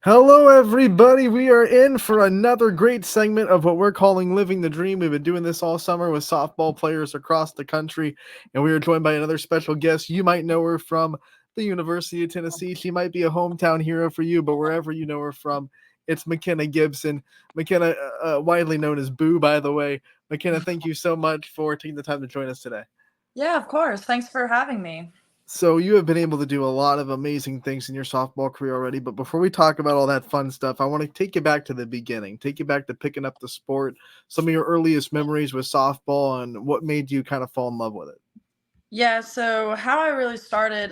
Hello, everybody. We are in for another great segment of what we're calling Living the Dream. We've been doing this all summer with softball players across the country, and we are joined by another special guest. You might know her from the University of Tennessee. She might be a hometown hero for you, but wherever you know her from, it's Mckenna Gibson. Mckenna, widely known as Boo, by the way. Mckenna, thank you so much for taking the time to join us today. Yeah, of course. Thanks for having me. So you have been able to do a lot of amazing things in your softball career already, but before we talk about all that fun stuff, I want to take you back to the beginning, take you back to picking up the sport, some of your earliest memories with softball, and what made you kind of fall in love with it. Yeah, so how I really started,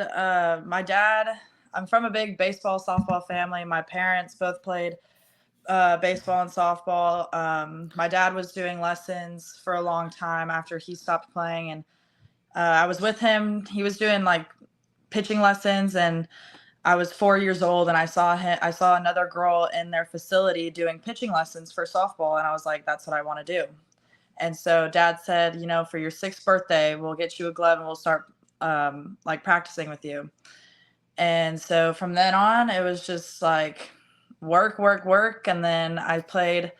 my dad, I'm from a big baseball, softball family. My parents both played baseball and softball. My dad was doing lessons for a long time after he stopped playing, and I was with him. He was doing like pitching lessons, and I was 4 years old, and I saw another girl in their facility doing pitching lessons for softball, and I was like, that's what I want to do. And so dad said, for your sixth birthday, we'll get you a glove and we'll start like practicing with you. And so from then on, it was just like work, work, work. And then I played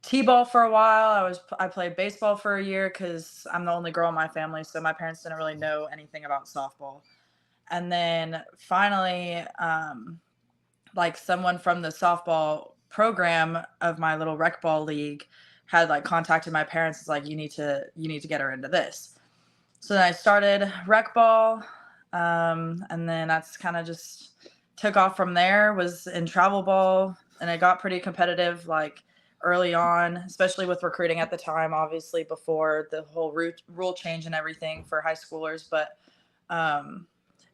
t-ball for a while. I played baseball for a year because I'm the only girl in my family, so my parents didn't really know anything about softball. And then finally, like someone from the softball program of my little rec ball league had like contacted my parents. It's like, you need to get her into this. So then I started rec ball, and then that's kind of just took off from there. Was in travel ball, and it got pretty competitive like early on, especially with recruiting at the time. Obviously, before the whole rule change and everything for high schoolers, but um,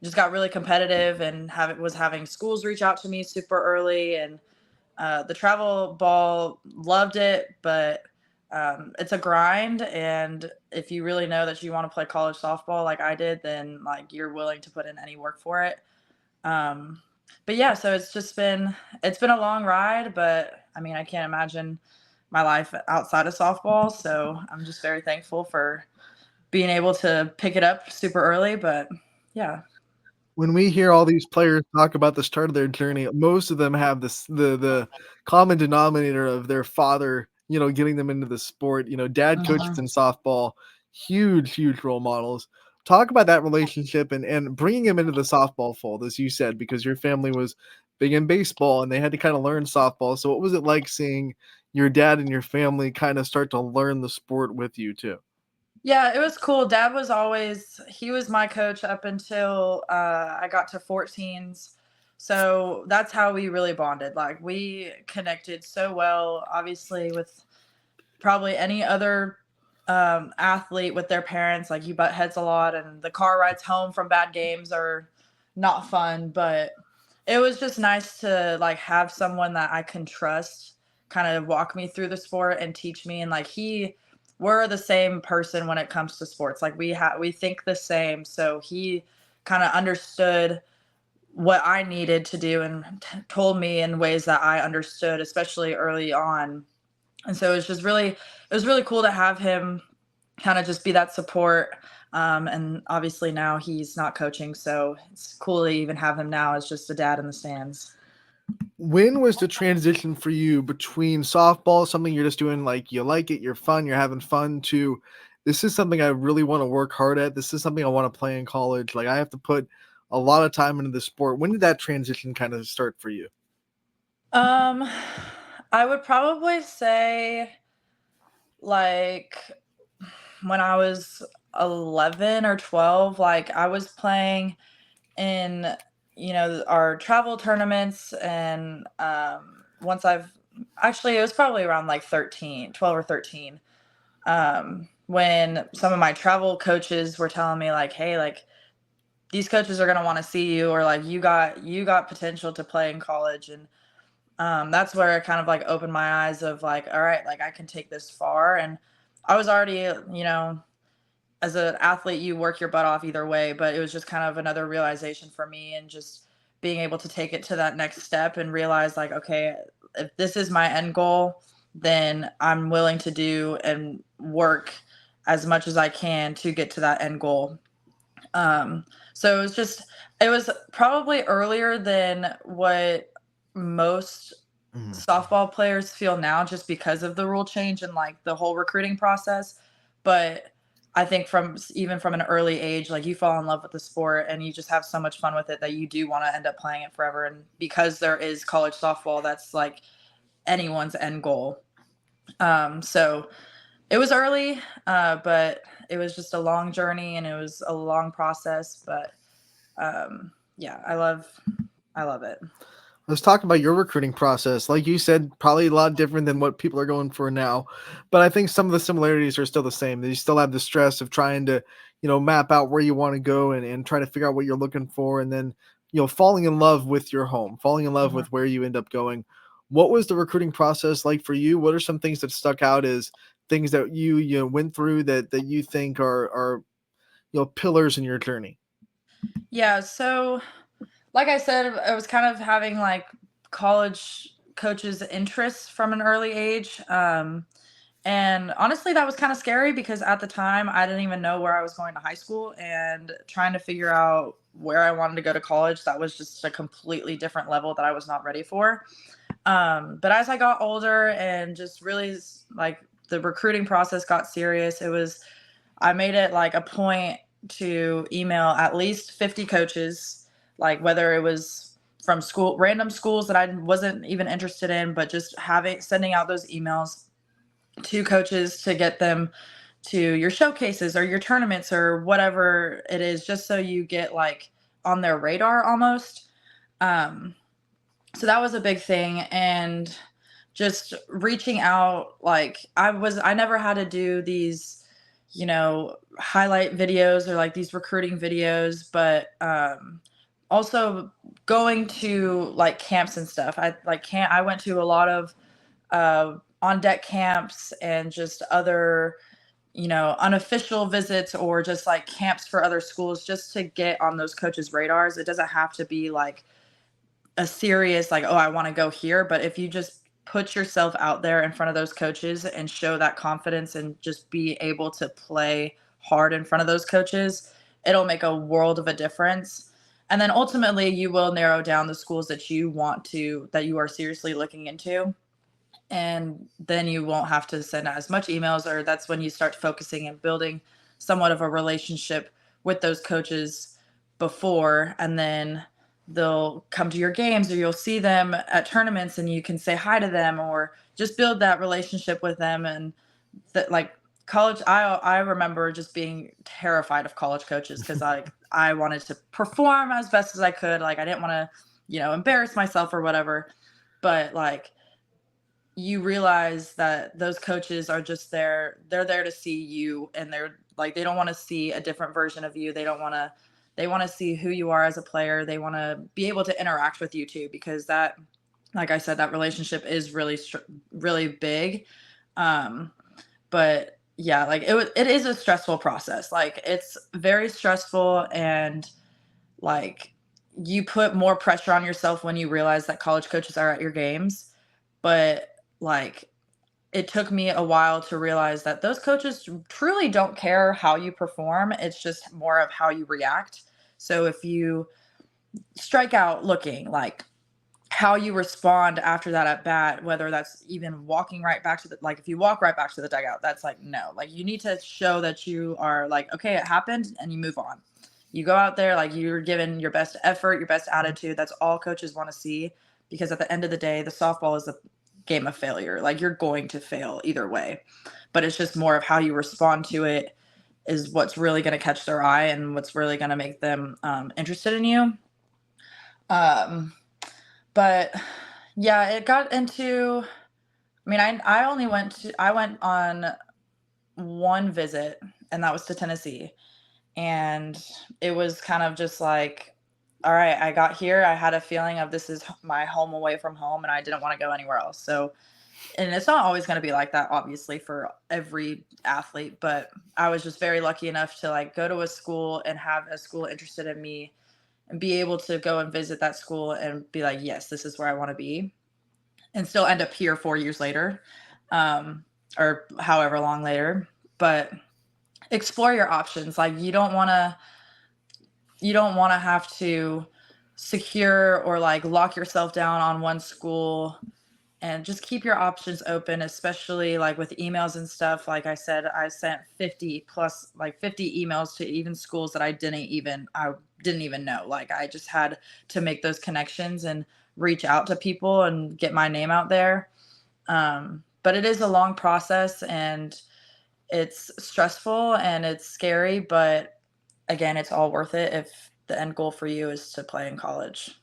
just got really competitive and was having schools reach out to me super early, and the travel ball loved it, but it's a grind. And if you really know that you want to play college softball like I did, then like you're willing to put in any work for it. Um, but yeah, so it's been a long ride, but I mean, I can't imagine my life outside of softball. So I'm just very thankful for being able to pick it up super early. But yeah. When we hear all these players talk about the start of their journey, most of them have the common denominator of their father, getting them into the sport. Dad coaches in softball, huge role models. Talk about that relationship and bringing him into the softball fold, as you said, because your family was big in baseball and they had to kind of learn softball. So what was it like seeing your dad and your family kind of start to learn the sport with you too? Yeah, it was cool. Dad was always he was my coach up until I got to 14s. So that's how we really bonded. Like we connected so well, obviously with probably any other athlete with their parents. Like you butt heads a lot, and the car rides home from bad games are not fun. But it was just nice to like have someone that I can trust kind of walk me through the sport and teach me. And like we're the same person when it comes to sports. Like we think the same. So he kind of understood what I needed to do and told me in ways that I understood, especially early on. And so it was really cool to have him kind of just be that support. And obviously now he's not coaching, so it's cool to even have him now as just a dad in the stands. When was the transition for you between softball, something you're just doing like you like it, you're fun, you're having fun, to this is something I really want to work hard at. This is something I want to play in college. Like I have to put a lot of time into the sport. When did that transition kind of start for you? Um, I would probably say like when I was 11 or 12, like I was playing in our travel tournaments. And once I've actually, it was probably around like 13, 12 or 13, when some of my travel coaches were telling me like, hey, like these coaches are going to want to see you, or like you got potential to play in college. And that's where it kind of like opened my eyes of like, all right, like I can take this far. And I was already, as an athlete, you work your butt off either way, but it was just kind of another realization for me, and just being able to take it to that next step and realize like, okay, if this is my end goal, then I'm willing to do and work as much as I can to get to that end goal. So it was probably earlier than what most Mhm. softball players feel now just because of the rule change and like the whole recruiting process. But I think even from an early age, like you fall in love with the sport and you just have so much fun with it that you do want to end up playing it forever. And because there is college softball, that's like anyone's end goal. So it was early, but it was just a long journey and it was a long process. But yeah, I love it. Let's talk about your recruiting process. Like you said, probably a lot different than what people are going for now, but I think some of the similarities are still the same. You still have the stress of trying to, map out where you want to go and try to figure out what you're looking for, and then, falling in love with your home, falling in love Mhm. with where you end up going. What was the recruiting process like for you? What are some things that stuck out as things that you went through that you think are pillars in your journey? Yeah, so like I said, I was kind of having like college coaches' interests from an early age. And honestly, that was kind of scary because at the time I didn't even know where I was going to high school and trying to figure out where I wanted to go to college. That was just a completely different level that I was not ready for. But as I got older and just really like the recruiting process got serious, I made it like a point to email at least 50 coaches, like whether it was from random schools that I wasn't even interested in, but just sending out those emails to coaches to get them to your showcases or your tournaments or whatever it is, just so you get like on their radar almost. Um, so that was a big thing. And just reaching out, like I never had to do these, highlight videos or like these recruiting videos, but also going to like camps and stuff. I went to a lot of on deck camps and just other, unofficial visits or just like camps for other schools just to get on those coaches' radars. It doesn't have to be like a serious, like, oh, I want to go here. But if you just put yourself out there in front of those coaches and show that confidence and just be able to play hard in front of those coaches, it'll make a world of a difference. And then ultimately, you will narrow down the schools that you are seriously looking into, and then you won't have to send as much emails, or that's when you start focusing and building somewhat of a relationship with those coaches before, and then they'll come to your games or you'll see them at tournaments and you can say hi to them or just build that relationship with them. And that, like, college, I remember just being terrified of college coaches because I wanted to perform as best as I could, like I didn't want to embarrass myself or whatever. But like, you realize that those coaches are just they're there to see you, and they're like, they don't want to see a different version of you. They want to see who you are as a player. They want to be able to interact with you too, because that, like I said, that relationship is really big. um but yeah, like it is a stressful process. Like, it's very stressful, and like, you put more pressure on yourself when you realize that college coaches are at your games. But like, it took me a while to realize that those coaches truly don't care how you perform. It's just more of how you react. So if you strike out looking, like, how you respond after that at bat, whether that's even walking right back to like, if you walk right back to the dugout, that's like, no, like, you need to show that you are like, okay, it happened, and you move on. You go out there like you're giving your best effort, your best attitude. That's all coaches want to see, because at the end of the day, the softball is a game of failure. Like, you're going to fail either way, but it's just more of how you respond to it is what's really going to catch their eye and what's really going to make them interested in you. Um, but yeah, it got into. I mean, I went on one visit, and that was to Tennessee, and it was kind of just like, all right, I got here, I had a feeling of this is my home away from home, and I didn't want to go anywhere else. So, and it's not always going to be like that, obviously, for every athlete, but I was just very lucky enough to like go to a school and have a school interested in me and be able to go and visit that school and be like, yes, this is where I want to be, and still end up here 4 years later, um, or however long later. But explore your options. Like, you don't want to have to secure or like lock yourself down on one school, and just keep your options open, especially like with emails and stuff. Like I said, I sent 50 plus, like 50 emails to even schools that I didn't even know. Like I just had to make those connections and reach out to people and get my name out there. But it is a long process, and it's stressful and it's scary, but again, it's all worth it if the end goal for you is to play in college.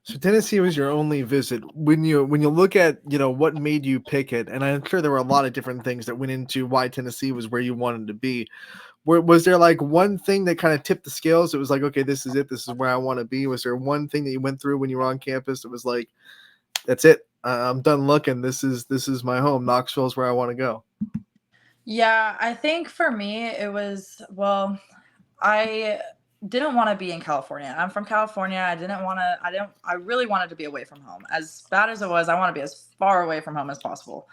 So Tennessee was your only visit. When you look at, what made you pick it, and I'm sure there were a lot of different things that went into why Tennessee was where you wanted to be. Was there like one thing that kind of tipped the scales? It was like, okay, this is it. This is where I want to be. Was there one thing that you went through when you were on campus that was like, that's it. I'm done looking. This is my home. Knoxville's where I want to go. Yeah, I think for me it was, well, I didn't want to be in California. I'm from California. I really wanted to be away from home. As bad as it was, I want to be as far away from home as possible.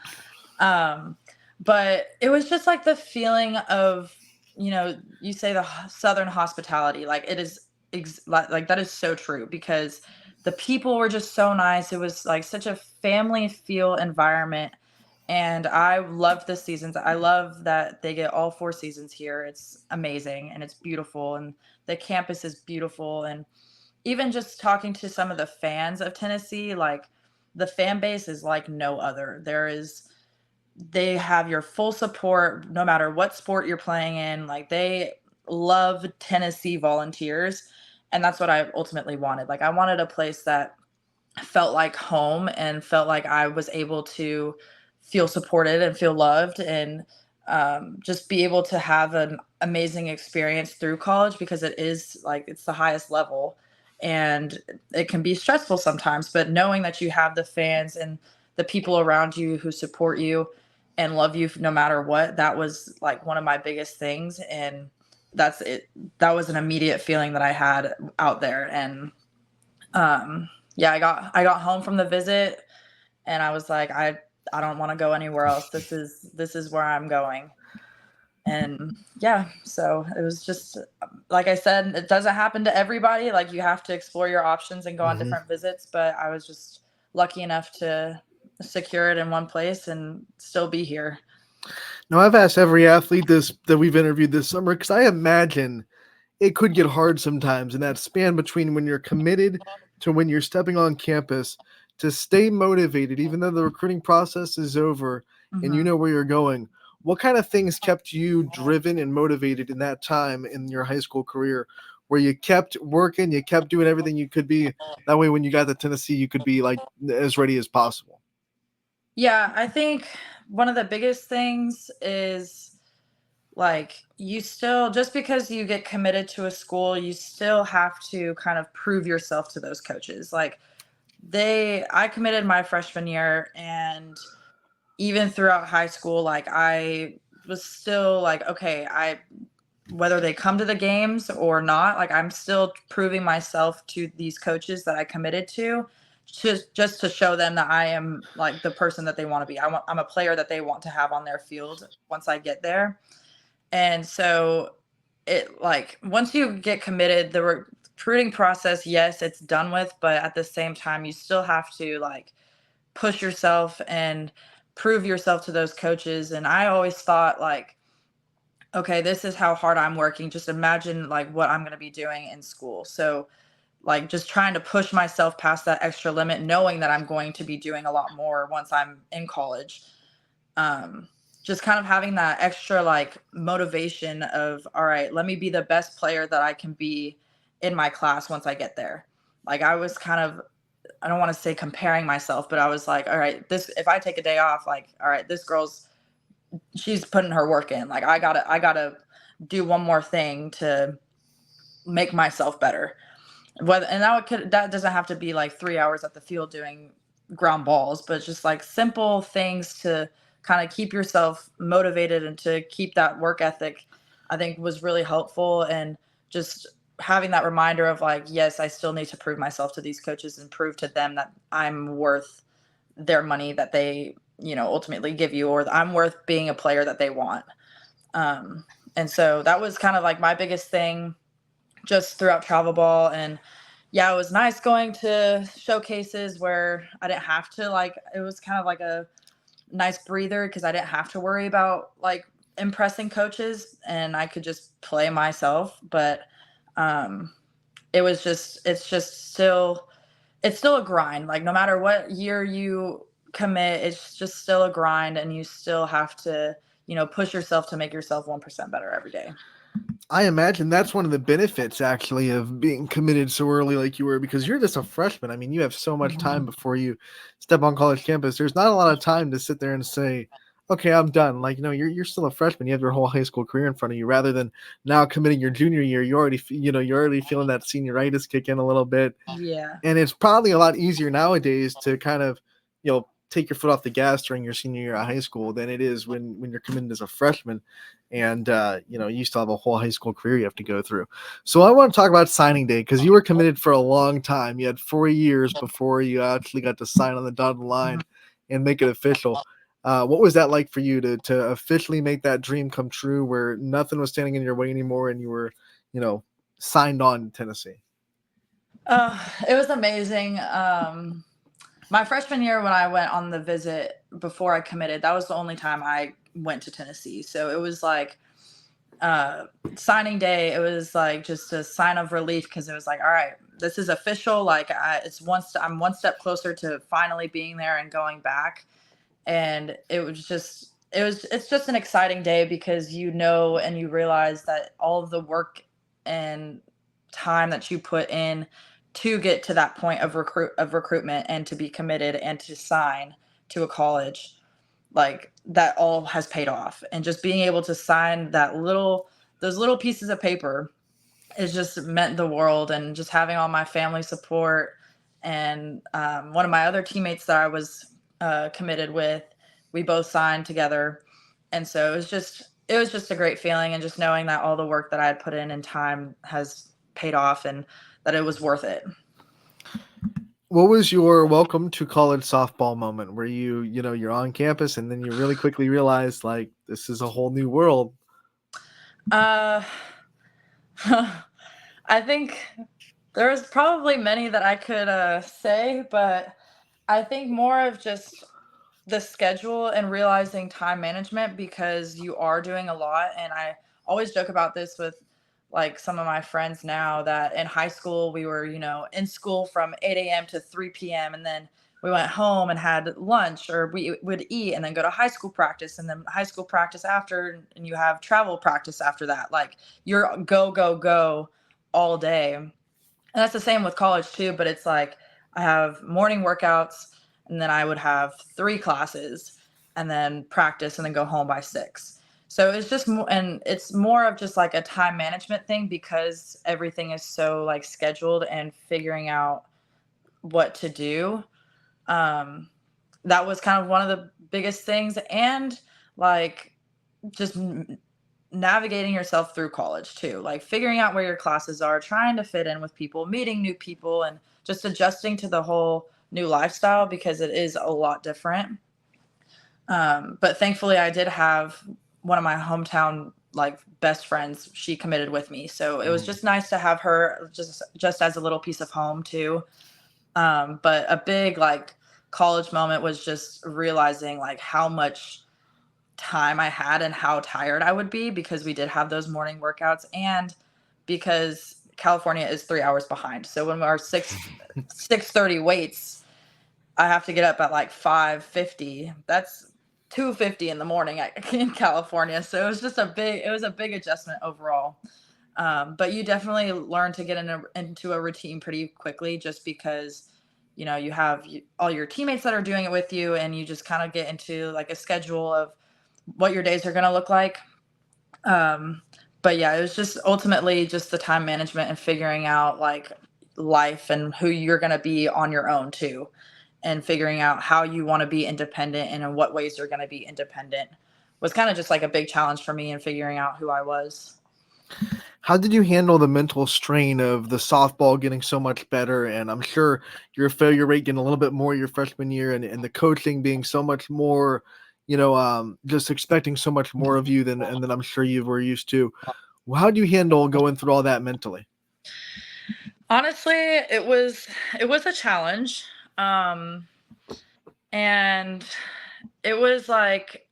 Um, but it was just like the feeling of, you say the Southern hospitality, like it is like that is so true, because the people were just so nice. It was like such a family feel environment. And I love the seasons. I love that they get all 4 seasons here. It's amazing and it's beautiful, and the campus is beautiful. And even just talking to some of the fans of Tennessee, like the fan base is like no other. They have your full support no matter what sport you're playing in. Like they love Tennessee Volunteers. And that's what I ultimately wanted. Like I wanted a place that felt like home and felt like I was able to feel supported and feel loved, and just be able to have an amazing experience through college, because it is like it's the highest level, and it can be stressful sometimes, but knowing that you have the fans and the people around you who support you and love you no matter what, that was like one of my biggest things. And that's it. That was an immediate feeling that I had out there. And yeah, I got home from the visit, and I was like, I don't want to go anywhere else. This is where I'm going. And yeah, so it was just like I said, it doesn't happen to everybody. Like you have to explore your options and go on Mm-hmm. different visits, but I was just lucky enough to secure it in one place and still be here. Now I've asked every athlete this that we've interviewed this summer because I imagine it could get hard sometimes in that span between when you're committed to when you're stepping on campus to stay motivated, even though the recruiting process is over and you Mhm. know where you're going. What kind of things kept you driven and motivated in that time in your high school career where you kept working, you kept doing everything you could be? That way, when you got to Tennessee, you could be like as ready as possible. Yeah, I think one of the biggest things is like you still, just because you get committed to a school, you still have to kind of prove yourself to those coaches. Like I committed my freshman year, and even throughout high school, like I was still like, okay, whether they come to the games or not, like I'm still proving myself to these coaches that I committed to, just to show them that I am like the person that they want to be. I'm a player that they want to have on their field once I get there. And so it, like once you get committed, the recruiting process, yes, it's done with, but at the same time, you still have to like push yourself and prove yourself to those coaches. And I always thought like, okay, this is how hard I'm working. Just imagine like what I'm going to be doing in school. So like just trying to push myself past that extra limit, knowing that I'm going to be doing a lot more once I'm in college. Um, just kind of having that extra like motivation of, all right, let me be the best player that I can be in my class once I get there. Like I was kind of, I don't want to say comparing myself, but I was like, all right, this, if I take a day off, like, all right, this girl's, she's putting her work in. Like I gotta do one more thing to make myself better. Whether, and that doesn't have to be like 3 hours at the field doing ground balls, but just like simple things to kind of keep yourself motivated and to keep that work ethic, I think was really helpful. And just having that reminder of like, yes, I still need to prove myself to these coaches and prove to them that I'm worth their money that they, ultimately give you, or I'm worth being a player that they want. And so that was kind of like my biggest thing just throughout travel ball. And yeah, it was nice going to showcases where I didn't have to, like, it was kind of like a nice breather because I didn't have to worry about like impressing coaches and I could just play myself. But um, it's still a grind. Like no matter what year you commit, it's just still a grind, and you still have to, push yourself to make yourself 1% better every day. I imagine that's one of the benefits actually of being committed so early like you were, because you're just a freshman. I mean, you have so much time Mhm. before you step on college campus. There's not a lot of time to sit there and say, okay, I'm done. Like, you're still a freshman. You have your whole high school career in front of you, rather than now committing your junior year. You're already feeling that senioritis kick in a little bit. Yeah. And it's probably a lot easier nowadays to kind of, take your foot off the gas during your senior year of high school than it is when you're committed as a freshman. And, you still have a whole high school career you have to go through. So I want to talk about signing day, because you were committed for a long time. You had 4 years before you actually got to sign on the dotted line and make it official. What was that like for you to officially make that dream come true, where nothing was standing in your way anymore and you were, you know, signed on to Tennessee? It was amazing. My freshman year, when I went on the visit before I committed, that was the only time I went to Tennessee. So it was like uh, signing day. It was like just a sign of relief because it was like, all right, this is official. Like I'm one step closer to finally being there and going back. And it's just an exciting day because and you realize that all of the work and time that you put in to get to that point of recruitment and to be committed and to sign to a college, like that all has paid off. And just being able to sign those little pieces of paper has just meant the world. And just having all my family support and one of my other teammates that I was committed with, we both signed together. And so it was just a great feeling, and just knowing that all the work that I had put in time has paid off, and that it was worth it. What was your welcome to college softball moment, where you're on campus and then you really quickly realize, like, this is a whole new world? Uh, I think there's probably many that I could say, but I think more of just the schedule and realizing time management, because you are doing a lot. And I always joke about this with like some of my friends now, that in high school we were, in school from 8 a.m. to 3 p.m. and then we went home and had lunch, or we would eat and then go to high school practice, and then high school practice after, and you have travel practice after that. Like you're go, go, go all day. And that's the same with college too, but it's like I have morning workouts, and then I would have 3 classes and then practice and then go home by 6. So it's just and it's more of just like a time management thing, because everything is so like scheduled and figuring out what to do. Um, that was kind of one of the biggest things. And like just navigating yourself through college too, like figuring out where your classes are, trying to fit in with people, meeting new people, and just adjusting to the whole new lifestyle, because it is a lot different. But thankfully I did have one of my hometown like best friends, she committed with me, so it was just nice to have her just as a little piece of home too. But a big like college moment was just realizing like how much time I had and how tired I would be, because we did have those morning workouts, and because California is 3 hours behind. So when our 6:30 weights, I have to get up at like 5:50. That's 2:50 in the morning in California. So it was a big adjustment overall. But you definitely learn to get into a routine pretty quickly, just because you have all your teammates that are doing it with you, and you just kind of get into like a schedule of what your days are going to look like. Um, but yeah, it was just ultimately just the time management and figuring out like life and who you're going to be on your own too, and figuring out how you want to be independent and in what ways you're going to be independent was kind of just like a big challenge for me in figuring out who I was. How did you handle the mental strain of the softball getting so much better? And I'm sure your failure rate getting a little bit more your freshman year, and the coaching being so much more, just expecting so much more of you than I'm sure you were used to. How do you handle going through all that mentally? Honestly, it was a challenge. Um, and it was like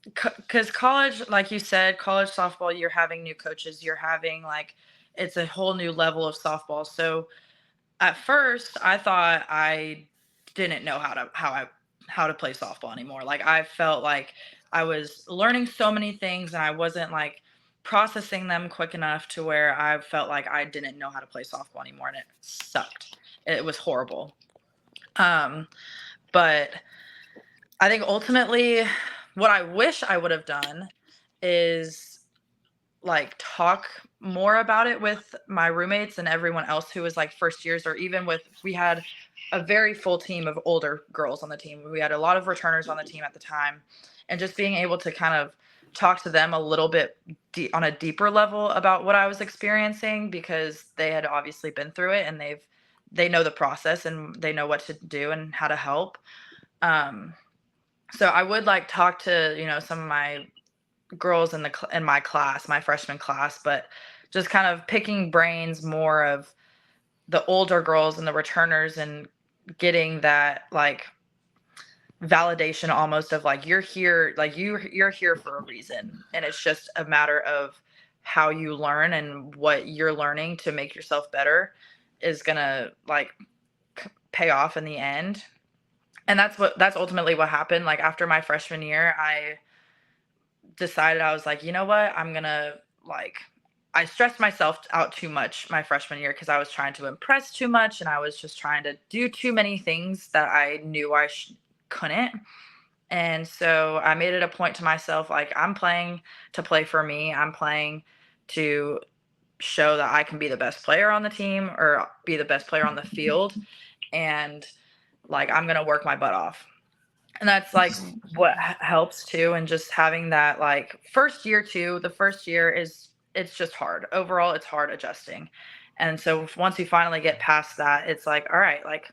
because college, like you said, college softball, you're having new coaches, you're having like it's a whole new level of softball. So at first I thought I didn't know how to play softball anymore. Like I felt like I was learning so many things and I wasn't like processing them quick enough to where I felt like I didn't know how to play softball anymore, and it sucked. It was horrible. Um but I think ultimately what I wish I would have done is like talk more about it with my roommates and everyone else who was like first years, or even with we had a very full team of older girls on the team. We had a lot of returners on the team at the time, and just being able to kind of talk to them a little bit on a deeper level about what I was experiencing, because they had obviously been through it and they know the process and they know what to do and how to help. Um, so I would like talk to, some of my girls in my class, my freshman class, but just kind of picking brains more of the older girls and the returners, and getting that like validation almost of like you're here, like you're here for a reason, and it's just a matter of how you learn, and what you're learning to make yourself better is going to like pay off in the end. And that's ultimately what happened. Like after my freshman year, I decided, I was like, you know what? I'm gonna like I stressed myself out too much my freshman year because I was trying to impress too much, and I was just trying to do too many things that I knew couldn't. And so I made it a point to myself, like I'm playing to play for me. I'm playing to show that I can be the best player on the team, or be the best player on the field, and like I'm gonna work my butt off. And that's like what helps too, and just having that like first year too. The first year it's just hard overall, it's hard adjusting. And so once you finally get past that, it's like, all right, like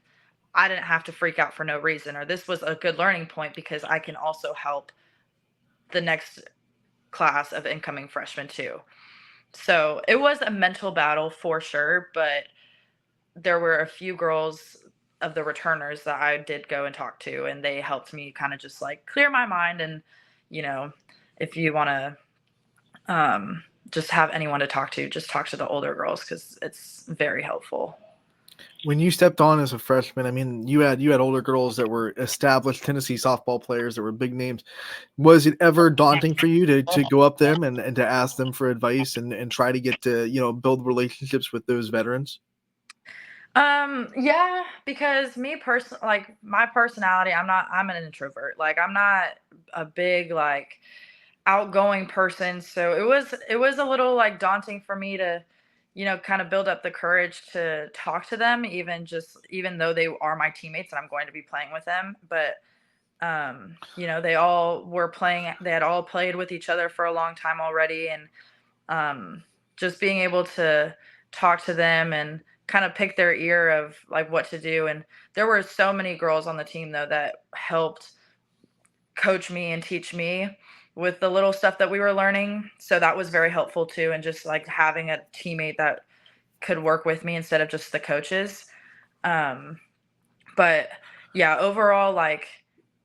I didn't have to freak out for no reason, or this was a good learning point because I can also help the next class of incoming freshmen too. So it was a mental battle for sure, but there were a few girls of the returners that I did go and talk to, and they helped me kind of just like clear my mind. And, you know, if you want to just have anyone to talk to, just talk to the older girls because it's very helpful. When you stepped on as a freshman, I mean, you had older girls that were established Tennessee softball players that were big names. Was it ever daunting for you to go up them and to ask them for advice and try to get to, build relationships with those veterans? Yeah, because like my personality, I'm an introvert. Like I'm not a big like outgoing person, so it was a little like daunting for me to kind of build up the courage to talk to them, even though they are my teammates and I'm going to be playing with them. But they had all played with each other for a long time already, and um just being able to talk to them and kind of pick their ear of like what to do. And there were so many girls on the team though that helped coach me and teach me with the little stuff that we were learning. So that was very helpful too. And just like having a teammate that could work with me instead of just the coaches. Um, but yeah, overall, like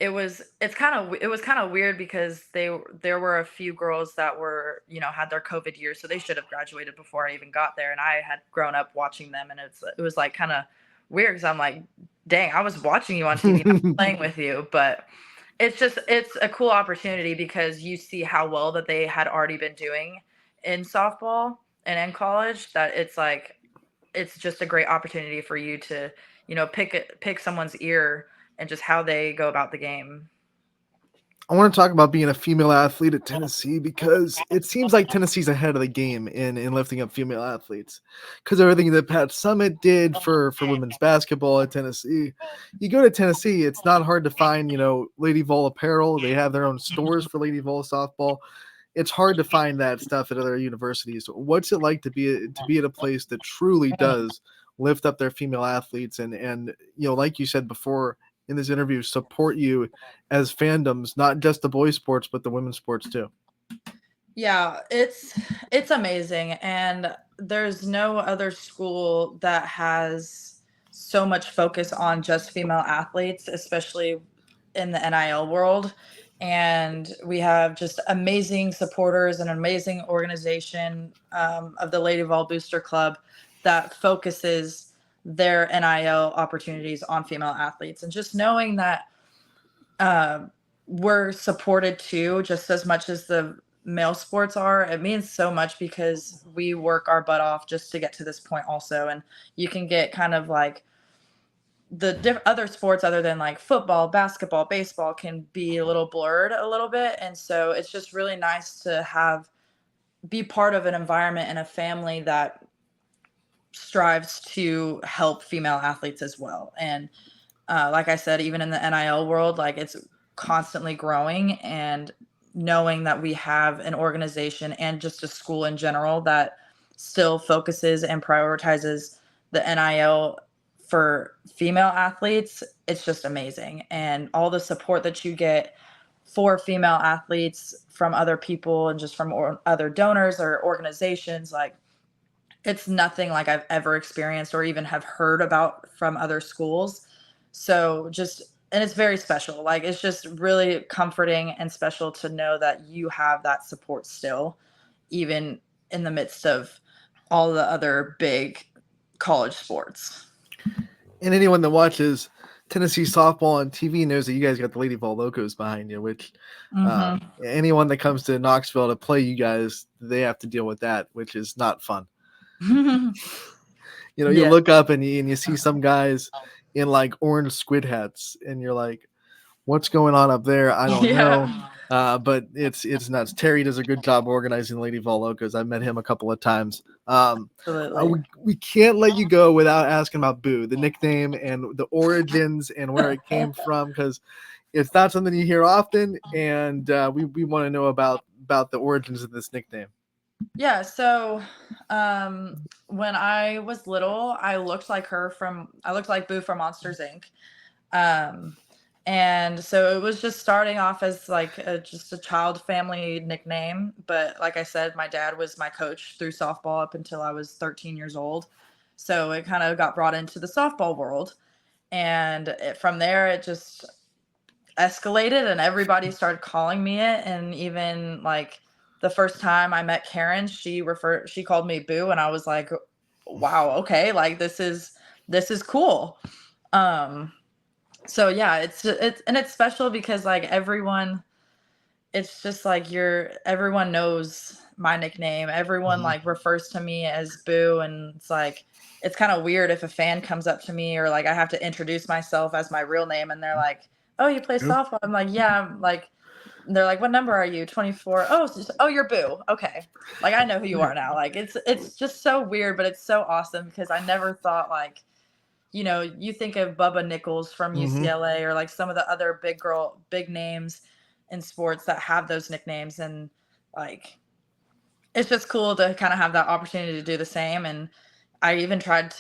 it was kind of weird because there were a few girls that were, had their COVID years, so they should have graduated before I even got there. And I had grown up watching them, and it was like kind of weird because I'm like, dang, I was watching you on TV, not playing with you. But it's a cool opportunity because you see how well that they had already been doing in softball and in college, that it's like it's just a great opportunity for you to pick someone's ear and just how they go about the game. I want to talk about being a female athlete at Tennessee because it seems like Tennessee's ahead of the game in lifting up female athletes. Because everything that Pat Summitt did for women's basketball at Tennessee, you go to Tennessee, it's not hard to find Lady Vol apparel. They have their own stores for Lady Vol softball. It's hard to find that stuff at other universities. What's it like to be at a place that truly does lift up their female athletes and like you said before in this interview, support you as fandoms, not just the boys sports but the women's sports too? Yeah, it's amazing, and there's no other school that has so much focus on just female athletes, especially in the NIL world. And we have just amazing supporters and amazing organization of the Lady Vol Booster Club that focuses their NIL opportunities on female athletes. And just knowing that uh, we're supported too, just as much as the male sports are. It means so much because we work our butt off just to get to this point, also. And you can get kind of like the other sports, other than like football, basketball, baseball, can be a little blurred a little bit. And so it's just really nice to be part of an environment and a family that strives to help female athletes as well. And like I said, even in the NIL world, like it's constantly growing, and knowing that we have an organization and just a school in general that still focuses and prioritizes the NIL for female athletes, it's just amazing. And all the support that you get for female athletes from other people and just from other donors or organizations, like it's nothing like I've ever experienced or even have heard about from other schools. So just, and it's very special. Like it's just really comforting and special to know that you have that support still, even in the midst of all the other big college sports. And anyone that watches Tennessee softball on TV knows that you guys got the Lady Vol logos behind you, which Hmm. anyone that comes to Knoxville to play you guys, they have to deal with that, which is not fun. You know, you Yeah. look up and you see some guys in like orange squid hats, and you're like, what's going on up there? I don't know. Yeah. But it's nuts. Terry does a good job organizing Lady Vol logos. I've met him a couple of times. Absolutely. We can't let you go without asking about Boo, the nickname and the origins and where it came from, because it's not something you hear often, and we want to know about the origins of this nickname. Yeah, so when I was little, I looked like Boo from Monsters Inc. Um and so it was just starting off as like just a child family nickname, but like I said, my dad was my coach through softball up until I was 13 years old. So it kind of got brought into the softball world, and from there it just escalated and everybody started calling me it. And even like the first time I met Karen, she called me Boo, and I was like, wow, okay, like this is cool. um so yeah, it's special because like everyone, it's just like everyone knows my nickname. Everyone Mhm. like refers to me as Boo, and it's like it's kind of weird if a fan comes up to me or like I have to introduce myself as my real name and they're like, "Oh, you play Boo? softball?" I'm like, "Yeah." I'm like, they're like, "What number are you?" 24. Oh, oh, you're Boo. Okay. Like I know who you are now. Like it's just so weird, but it's so awesome because I never thought like, you think of Bubba Nichols from Mhm. UCLA or like some of the other big names in sports that have those nicknames. And like, it's just cool to kind of have that opportunity to do the same. And I even tried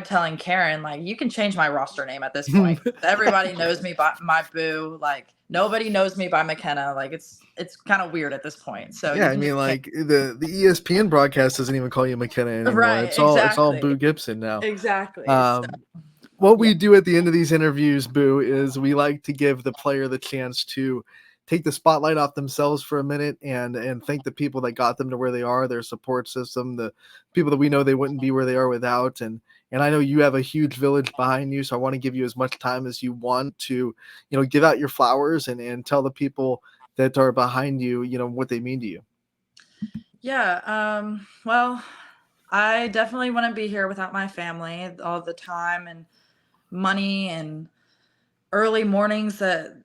telling Karen, like, you can change my roster name at this point. Everybody knows me by my Boo. Like, nobody knows me by Mckenna. Like, it's kind of weird at this point. So Yeah, you I can mean, just change. like the ESPN broadcast doesn't even call you McKenna anymore. Right, It's all exactly. Boo Gibson now. Exactly. So Um, what yeah. we do at the end of these interviews, Boo, is we like to give the player the chance to take the spotlight off themselves for a minute and thank the people that got them to where they are, their support system, the people that we know they wouldn't be where they are without. And I know you have a huge village behind you, so I want to give you as much time as you want to, give out your flowers and tell the people that are behind you, what they mean to you. Yeah, well, I definitely wouldn't be here without my family, all the time and money and early mornings that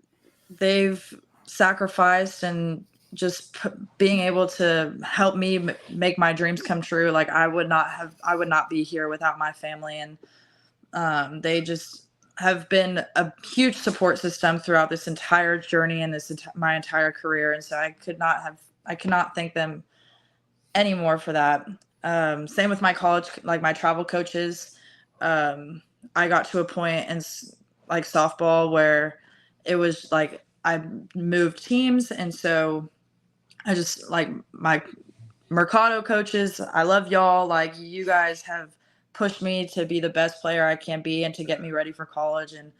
they've sacrificed, and just being able to help me make my dreams come true. Like I would not be here without my family. And they just have been a huge support system throughout this entire journey and my entire career. And so I cannot thank them anymore for that. Same with my college, like my travel coaches. Um, I got to a point in like softball where it was like I moved teams, and so I just like my Mercado coaches. I love y'all. Like, you guys have pushed me to be the best player I can be and to get me ready for college. And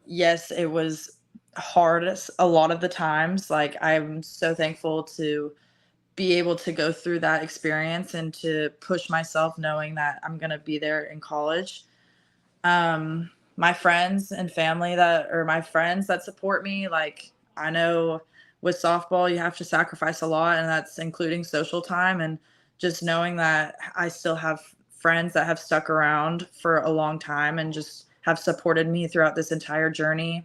yes, it was hard a lot of the times. Like, I'm so thankful to be able to go through that experience and to push myself knowing that I'm going to be there in college. My friends and family that or my friends that support me, like, I know with softball you have to sacrifice a lot, and that's including social time, and just knowing that I still have friends that have stuck around for a long time and just have supported me throughout this entire journey.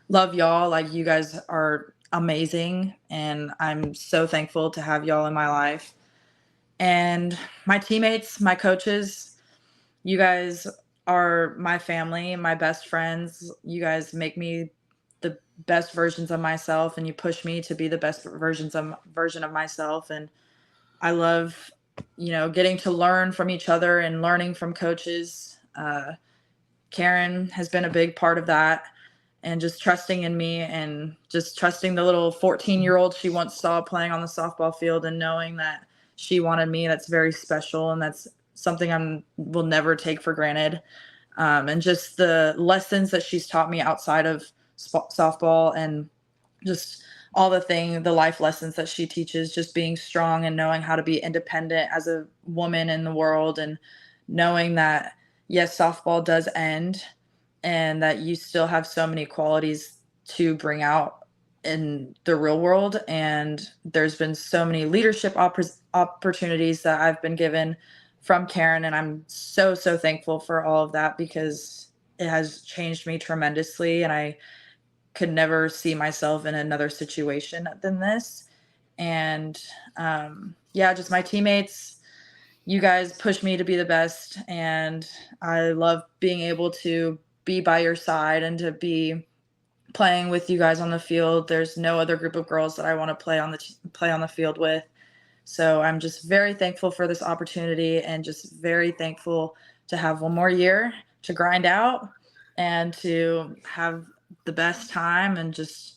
Love y'all. Like, you guys are amazing, and I'm so thankful to have y'all in my life. And my teammates, my coaches, you guys are my family, my best friends. You guys make me the best versions of myself, and you push me to be the best version of myself. And I love, getting to learn from each other and learning from coaches. Karen has been a big part of that, and just trusting in me and just trusting the little 14-year-old she once saw playing on the softball field, and knowing that she wanted me. That's very special, and that's something I will never take for granted. And just the lessons that she's taught me outside of softball, and just the life lessons that she teaches, just being strong and knowing how to be independent as a woman in the world, and knowing that, yes, softball does end, and that you still have so many qualities to bring out in the real world. And there's been so many leadership opportunities that I've been given from Karen, and I'm so, so thankful for all of that, because it has changed me tremendously, and I could never see myself in another situation than this. And yeah, just my teammates, you guys push me to be the best, and I love being able to be by your side and to be playing with you guys on the field. There's no other group of girls that I want to play on the field with. So I'm just very thankful for this opportunity, and just very thankful to have one more year to grind out and to have the best time, and just,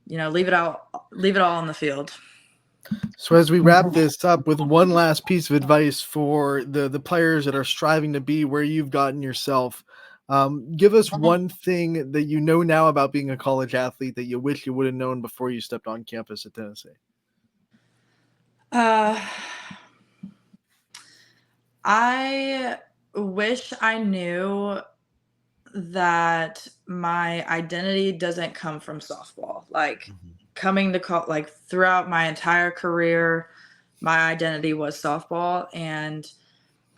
leave it all on the field. So as we wrap this up with one last piece of advice for the players that are striving to be where you've gotten yourself, give us one thing that you know now about being a college athlete that you wish you would have known before you stepped on campus at Tennessee. Uh, I wish I knew that my identity doesn't come from softball. Like, coming to like, throughout my entire career, my identity was softball, and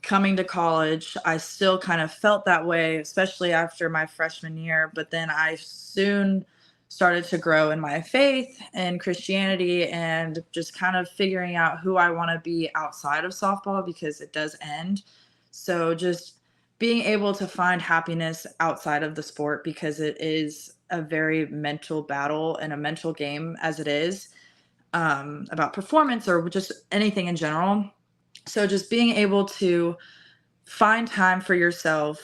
coming to college, I still kind of felt that way, especially after my freshman year. But then I soon started to grow in my faith and Christianity, and just kind of figuring out who I want to be outside of softball, because it does end. So just being able to find happiness outside of the sport, because it is a very mental battle and a mental game as it is, about performance or just anything in general. So just being able to find time for yourself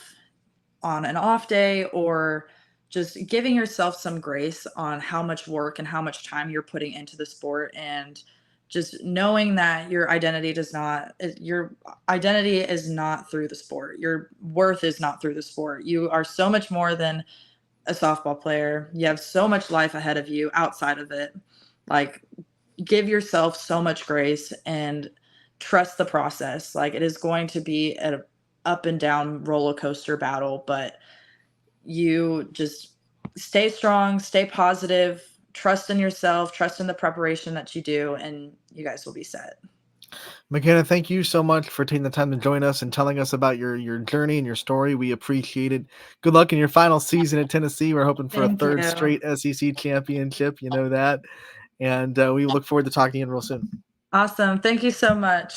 on an off day, or just giving yourself some grace on how much work and how much time you're putting into the sport, and just knowing that your identity is not through the sport. Your worth is not through the sport. You are so much more than a softball player. You have so much life ahead of you outside of it. Like, give yourself so much grace and trust the process. Like, it is going to be an up and down roller coaster battle, but you just stay strong, stay positive, trust in yourself, trust in the preparation that you do, and you guys will be set. Mckenna, thank you so much for taking the time to join us and telling us about your journey and your story. We appreciate it. Good luck in your final season at Tennessee. We're hoping for a Thank third you. straight SEC championship. You know that. And we look forward to talking to you real soon. Awesome. Thank you so much.